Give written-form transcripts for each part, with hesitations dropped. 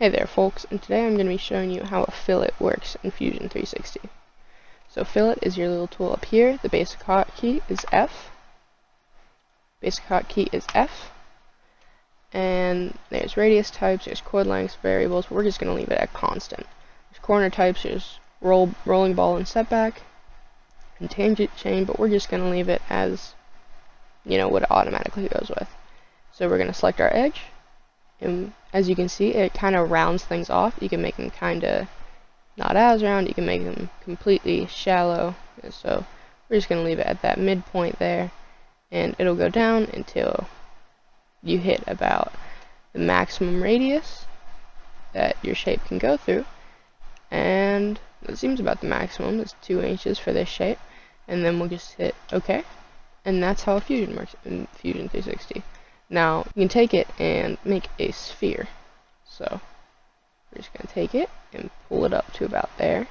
Hey there folks, and today I'm going to be showing you how a fillet works in Fusion 360. So fillet is your little tool up here. The basic hotkey is F. And there's radius types, there's chord lengths, variables, but we're just going to leave it at constant. There's corner types, there's rolling ball and setback, and tangent chain, but we're just going to leave it as, what it automatically goes with. So we're going to select our edge. And as you can see, it kind of rounds things off. You can make them kind of not as round, you can make them completely shallow. And so we're just going to leave it at that midpoint there, and it'll go down until you hit about the maximum radius that your shape can go through. And it seems about the maximum is 2 inches for this shape. And then we'll just hit OK. And that's how Fusion works in Fusion 360. Now, you can take it and make a sphere. So, we're just going to take it and pull it up to about there.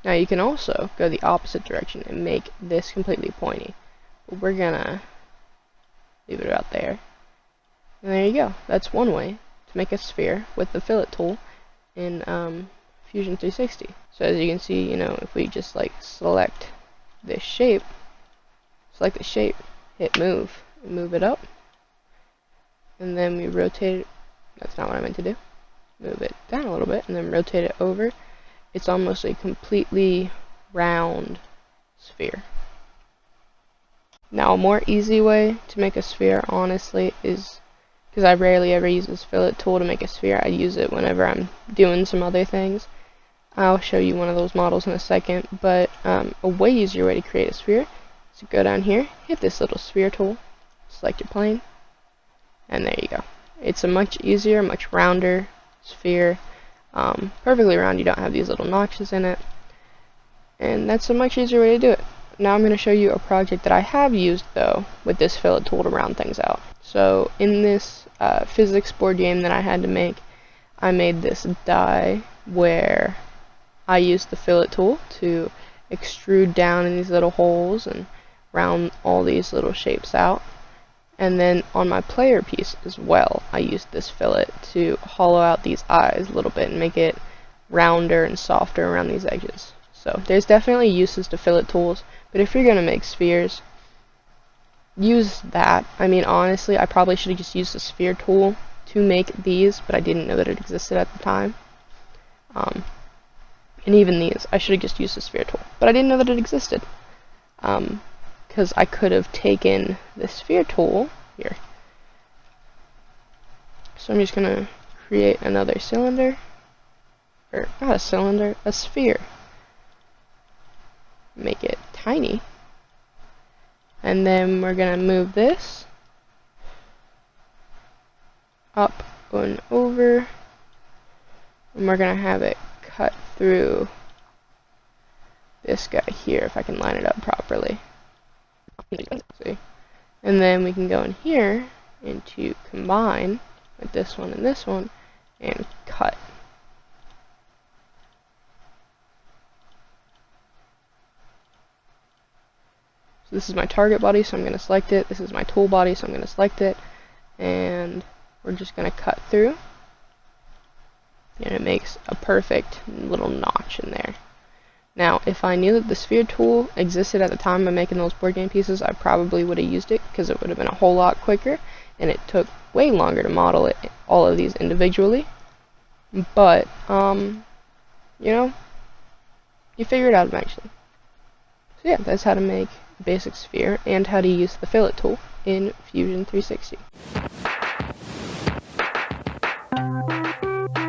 Now, you can also go the opposite direction and make this completely pointy. But we're going to leave it about there. And there you go. That's one way to make a sphere with the fillet tool in Fusion 360. So, as you can see, if we just select this shape, select the shape, hit move, and move it up, and then we rotate it. That's not what I meant to do. Move it down a little bit, and then rotate it over. It's almost a completely round sphere. Now, a more easy way to make a sphere, honestly, is, because I rarely ever use this fillet tool to make a sphere, I use it whenever I'm doing some other things. I'll show you one of those models in a second, but a way easier way to create a sphere. So go down here, hit this little sphere tool, select your plane, and there you go. It's a much easier, much rounder sphere, perfectly round. You don't have these little notches in it, and that's a much easier way to do it. Now I'm going to show you a project that I have used though with this fillet tool to round things out. So in this physics board game that I had to make, I made this die where I used the fillet tool to extrude down in these little holes and round all these little shapes out. And then on my player piece as well, I used this fillet to hollow out these eyes a little bit and make it rounder and softer around these edges. So there's definitely uses to fillet tools, but if you're going to make spheres, use that. I mean, honestly, I probably should have just used the sphere tool to make these, but I didn't know that it existed at the time. And even these, I should have just used the sphere tool, but I didn't know that it existed. Because I could have taken the sphere tool here. So I'm just going to create another cylinder, or not a cylinder, a sphere. Make it tiny. And then we're going to move this up and over, and we're going to have it cut through this guy here, if I can line it up properly. See? And then we can go in here into combine with this one and cut. So this is my target body, so I'm going to select it. This is my tool body, so I'm going to select it. And we're just going to cut through. And it makes a perfect little notch in there. Now, if I knew that the sphere tool existed at the time of making those board game pieces, I probably would have used it, because it would have been a whole lot quicker, and it took way longer to model all of these individually. But, you figure it out eventually. So yeah, that's how to make a basic sphere, and how to use the fillet tool in Fusion 360.